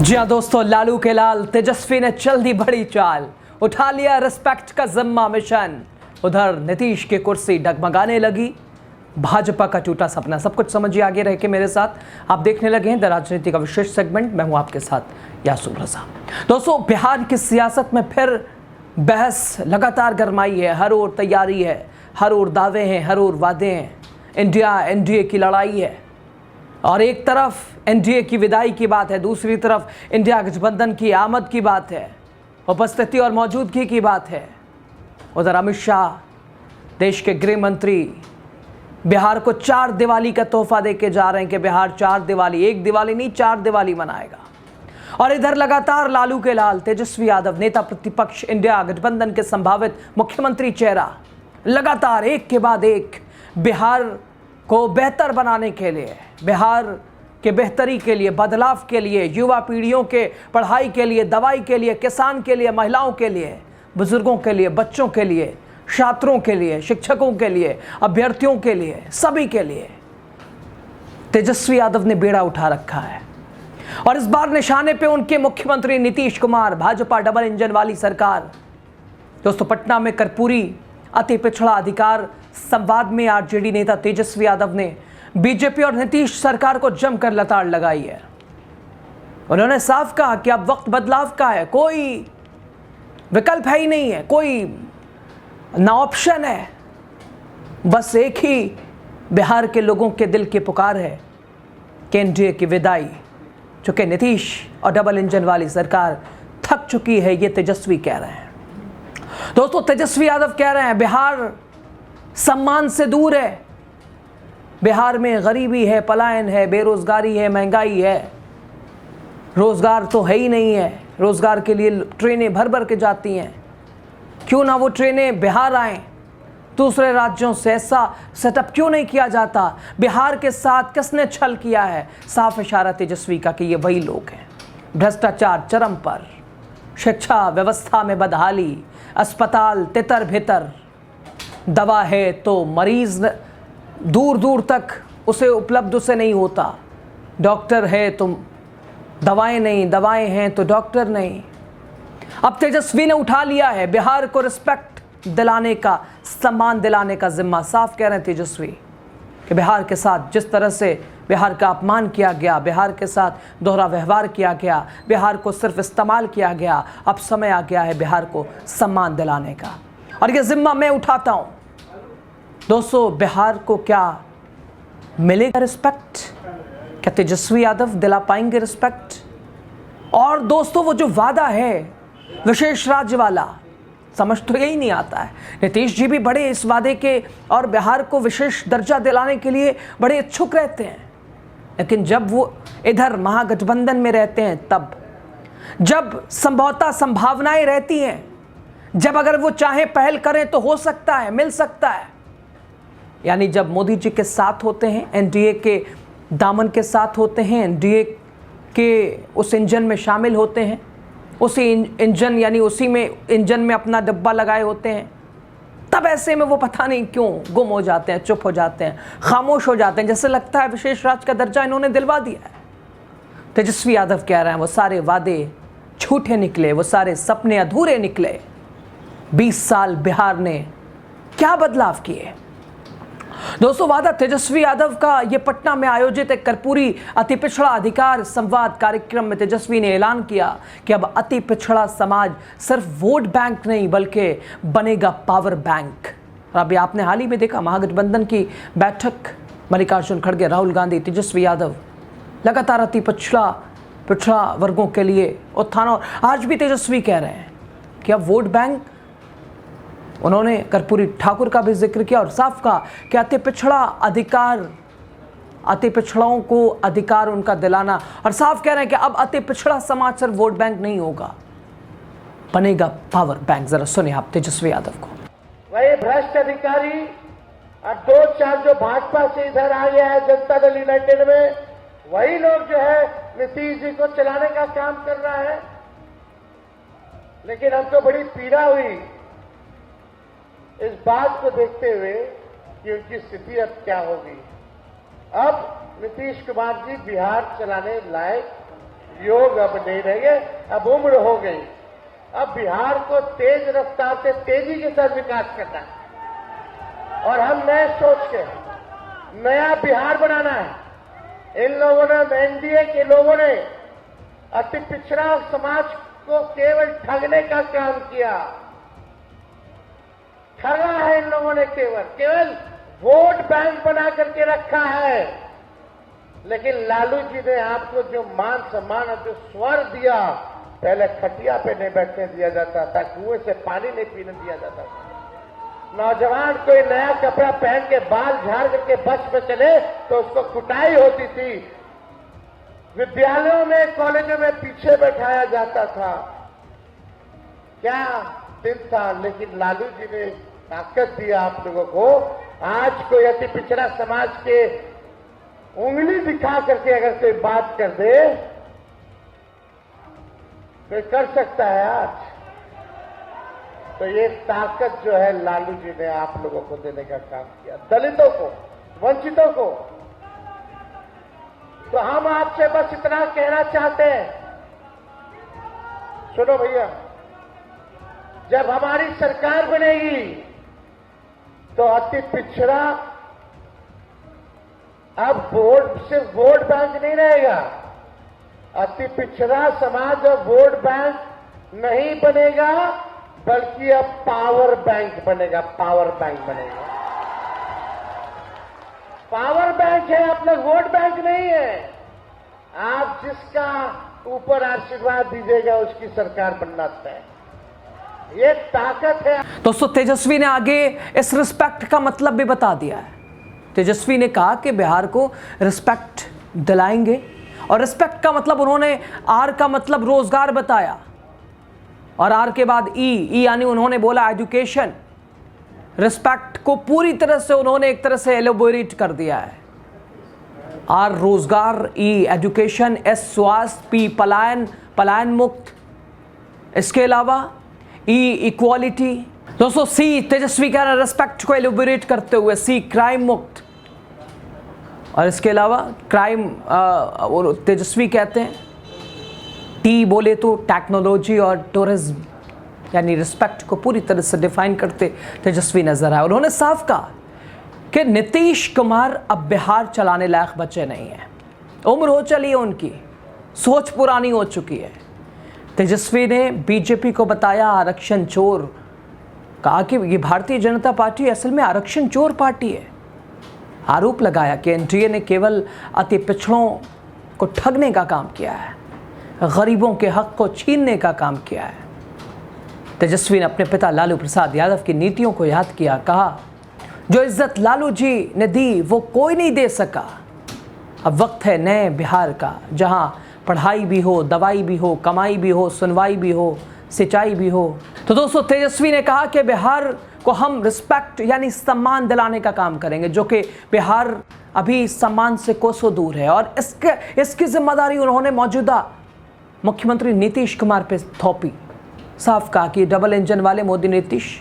जी हाँ दोस्तों, लालू के लाल तेजस्वी ने चल दी बड़ी चाल, उठा लिया रिस्पेक्ट का जिम्मा मिशन। उधर नीतीश की कुर्सी डगमगाने लगी, भाजपा का टूटा सपना। सब कुछ समझिए, आगे रह के मेरे साथ आप देखने लगे हैं द राजनीति का विशेष सेगमेंट। मैं हूं आपके साथ यासूर रजा। दोस्तों, बिहार की सियासत में फिर बहस लगातार गरमाई है। हर ओर तैयारी है, हर ओर दावे हैं, हर ओर वादे हैं। इंडिया एनडीए की लड़ाई है और एक तरफ एनडीए की विदाई की बात है, दूसरी तरफ इंडिया गठबंधन की आमद की बात है, उपस्थिति और मौजूदगी की बात है। उधर अमित शाह, देश के गृह मंत्री, बिहार को 4 दिवाली का तोहफा देके जा रहे हैं कि बिहार 4 दिवाली, एक दिवाली नहीं 4 दिवाली मनाएगा। और इधर लगातार लालू के लाल तेजस्वी यादव, नेता प्रतिपक्ष, इंडिया गठबंधन के संभावित मुख्यमंत्री चेहरा, लगातार एक के बाद एक बिहार को बेहतर बनाने के लिए, बिहार के बेहतरी के लिए, बदलाव के लिए, युवा पीढ़ियों के पढ़ाई के लिए, दवाई के लिए, किसान के लिए, महिलाओं के लिए, बुजुर्गों के लिए, बच्चों के लिए, छात्रों के लिए, शिक्षकों के लिए, अभ्यर्थियों के लिए, सभी के लिए तेजस्वी यादव ने बेड़ा उठा रखा है। और इस बार निशाने पे उनके मुख्यमंत्री नीतीश कुमार, भाजपा डबल इंजन वाली सरकार। दोस्तों, पटना में कर्पूरी अति पिछड़ा अधिकार संवाद में आरजेडी नेता तेजस्वी यादव ने बीजेपी और नीतीश सरकार को जमकर लताड़ लगाई है। उन्होंने साफ कहा कि अब वक्त बदलाव का है, कोई विकल्प है ही नहीं है, कोई ना ऑप्शन है, बस एक ही बिहार के लोगों के दिल की पुकार है कि एनडीए की विदाई, चूंकि नीतीश और डबल इंजन वाली सरकार थक चुकी है, ये तेजस्वी कह रहे हैं। दोस्तों, तेजस्वी यादव कह रहे हैं बिहार सम्मान से दूर है, बिहार में गरीबी है, पलायन है, बेरोजगारी है, महंगाई है, रोजगार तो है ही नहीं है। रोजगार के लिए ट्रेनें भर भर के जाती हैं, क्यों ना वो ट्रेनें बिहार आएं, दूसरे राज्यों से ऐसा सेटअप क्यों नहीं किया जाता। बिहार के साथ किसने छल किया है? साफ इशारा तेजस्वी का कि ये वही लोग हैं। भ्रष्टाचार चरम पर, शिक्षा व्यवस्था में बदहाली, अस्पताल तितर भितर, दवा है तो मरीज दूर दूर तक उसे उपलब्ध उसे नहीं होता, डॉक्टर है तो दवाएं नहीं, दवाएं हैं तो डॉक्टर नहीं। अब तेजस्वी ने उठा लिया है बिहार को रिस्पेक्ट दिलाने का, सम्मान दिलाने का जिम्मा। साफ कह रहे हैं तेजस्वी कि बिहार के साथ जिस तरह से बिहार का अपमान किया गया, बिहार के साथ दोहरा व्यवहार किया गया, बिहार को सिर्फ इस्तेमाल किया गया, अब समय आ गया है बिहार को सम्मान दिलाने का, और यह जिम्मा मैं उठाता हूं। दोस्तों, बिहार को क्या मिलेगा रिस्पेक्ट? क्या तेजस्वी यादव दिला पाएंगे रिस्पेक्ट? और दोस्तों, वो जो वादा है विशेष राज्य वाला, समझ तो यही नहीं आता है। नीतीश जी भी बड़े इस वादे के और बिहार को विशेष दर्जा दिलाने के लिए बड़े इच्छुक रहते हैं, लेकिन जब वो इधर महागठबंधन में रहते हैं, तब जब संभवतः संभावनाएं रहती हैं, जब अगर वो चाहे पहल करें तो हो सकता है, मिल सकता है, यानी जब मोदी जी के साथ होते हैं, एनडीए के दामन के साथ होते हैं, एनडीए के उस इंजन में शामिल होते हैं, उसी इंजन यानी उसी में इंजन में अपना डब्बा लगाए होते हैं, तब ऐसे में वो पता नहीं क्यों गुम हो जाते हैं, चुप हो जाते हैं, खामोश हो जाते हैं, जैसे लगता है विशेष राज्य का दर्जा इन्होंने दिलवा दिया है। तेजस्वी यादव कह रहे हैं वो सारे वादे झूठे निकले, वो सारे सपने अधूरे निकले। 20 साल बिहार ने क्या बदलाव किए? दोस्तों, वादा तेजस्वी यादव का ये पटना में आयोजित एक कर्पूरी अति पिछड़ा अधिकार संवाद कार्यक्रम में तेजस्वी ने ऐलान किया कि अब अति पिछड़ा समाज सिर्फ वोट बैंक नहीं बल्कि बनेगा पावर बैंक। और अभी आपने हाल ही में देखा महागठबंधन की बैठक, मल्लिकार्जुन खड़गे, राहुल गांधी, तेजस्वी यादव लगातार अति पिछड़ा वर्गों के लिए उत्थान। और आज भी तेजस्वी कह रहे हैं कि अब वोट बैंक, उन्होंने कर्पूरी ठाकुर का भी जिक्र किया और साफ कहा कि अति पिछड़ा अधिकार, अति पिछड़ों को अधिकार उनका दिलाना, और साफ कह रहे हैं कि अब अति पिछड़ा समाज सिर्फ वोट बैंक नहीं होगा, बनेगा पावर बैंक। जरा सुनिए आप तेजस्वी यादव को। वही भ्रष्ट अधिकारी और 2-4 जो भाजपा से इधर आ गया है जनता दल यूनाइटेड में, वही लोग जो है नीतीश जी को चलाने का काम कर रहा है। लेकिन हमको बड़ी पीड़ा हुई इस बात को देखते हुए कि उनकी स्थिति अब क्या होगी। अब नीतीश कुमार जी बिहार चलाने लायक योग अब नहीं रहेंगे, अब उम्र हो गई। अब बिहार को तेज रफ्तार से तेजी के साथ विकास करना है और हम नए सोच के नया बिहार बनाना है। इन लोगों ने, एनडीए के लोगों ने अति पिछड़ा समाज को केवल ठगने का काम किया। ठगा है इन लोगों ने, केवल वोट बैंक बना करके रखा है। लेकिन लालू जी ने आपको जो मान सम्मान और जो स्वर दिया, पहले खटिया पे नहीं बैठने दिया जाता था, कुएं से पानी नहीं पीने दिया जाता था। नौजवान कोई नया कपड़ा पहन के बाल झाड़ करके बस में चले तो उसको कुटाई होती थी। विद्यालयों में, कॉलेजों में पीछे बैठाया जाता था। क्या दिन था। लेकिन लालू जी ने ताकत दिया आप लोगों को। आज कोई अति पिछड़ा समाज के उंगली दिखा करके अगर कोई बात कर दे, कोई कर सकता है आज। तो ये ताकत जो है लालू जी ने आप लोगों को देने का काम किया, दलितों को, वंचितों को। तो हम आपसे बस इतना कहना चाहते हैं, सुनो भैया, जब हमारी सरकार बनेगी तो अति पिछड़ा अब सिर्फ वोट बैंक नहीं रहेगा। अति पिछड़ा समाज अब वोट बैंक नहीं बनेगा, बल्कि अब पावर बैंक बनेगा। पावर बैंक बनेगा। पावर बैंक है, अब तक वोट बैंक नहीं है। आप जिसका ऊपर आशीर्वाद दीजिएगा उसकी सरकार बनना तय। ये ताकत है। दोस्तों, तेजस्वी ने आगे इस रिस्पेक्ट का मतलब भी बता दिया है। तेजस्वी ने कहा कि बिहार को रिस्पेक्ट दिलाएंगे, और रिस्पेक्ट का मतलब उन्होंने आर का मतलब रोजगार बताया, और आर के बाद ई यानी उन्होंने बोला एजुकेशन। रिस्पेक्ट को पूरी तरह से उन्होंने एक तरह से एलोबोरेट कर दिया है। आर रोजगार, ई एजुकेशन, एस स्वास्थ्य, पी पलायन मुक्त, इसके अलावा ई इक्वालिटी। दोस्तों, सी तेजस्वी कह रहा है रिस्पेक्ट को एलोबोरेट करते हुए, सी क्राइम मुक्त, और इसके अलावा क्राइम और तेजस्वी कहते हैं टी बोले तो टेक्नोलॉजी और टूरिज्म, यानी रिस्पेक्ट को पूरी तरह से डिफाइन करते तेजस्वी नजर आए। उन्होंने साफ कहा कि नीतीश कुमार अब बिहार चलाने लायक बचे नहीं हैं। उम्र हो चली है उनकी, सोच पुरानी हो चुकी है। तेजस्वी ने बीजेपी को बताया आरक्षण चोर, कहा कि ये भारतीय जनता पार्टी असल में आरक्षण चोर पार्टी है। आरोप लगाया कि एनडीए ने केवल अति पिछड़ों को ठगने का काम किया है, गरीबों के हक को छीनने का काम किया है। तेजस्वी ने अपने पिता लालू प्रसाद यादव की नीतियों को याद किया, कहा जो इज्जत लालू जी ने दी वो कोई नहीं दे सका। अब वक्त है नए बिहार का, जहां पढ़ाई भी हो, दवाई भी हो, कमाई भी हो, सुनवाई भी हो, सिंचाई भी हो। तो दोस्तों, तेजस्वी ने कहा कि बिहार को हम रिस्पेक्ट यानी सम्मान दिलाने का काम करेंगे, जो कि बिहार अभी सम्मान से कोसों दूर है, और इसकी जिम्मेदारी उन्होंने मौजूदा मुख्यमंत्री नीतीश कुमार पे थोपी। साफ कहा कि डबल इंजन वाले मोदी नीतीश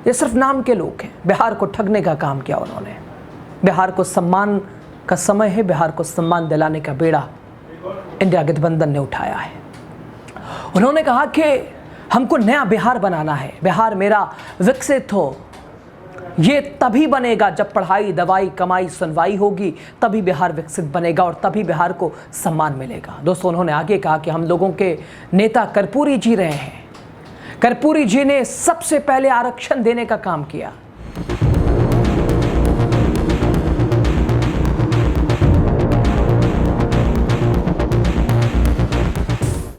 ये सिर्फ नाम के लोग हैं। बिहार को ठगने का काम किया उन्होंने। बिहार को सम्मान का समय है, बिहार को सम्मान दिलाने का बेड़ा इंडिया गठबंधन ने उठाया है। उन्होंने कहा कि हमको नया बिहार बनाना है, बिहार मेरा विकसित हो। ये तभी बनेगा जब पढ़ाई, दवाई, कमाई, सुनवाई होगी, तभी बिहार विकसित बनेगा और तभी बिहार को सम्मान मिलेगा। दोस्तों, उन्होंने आगे कहा कि हम लोगों के नेता कर्पूरी जी रहे हैं। कर्पूरी जी ने सबसे पहले आरक्षण देने का काम किया।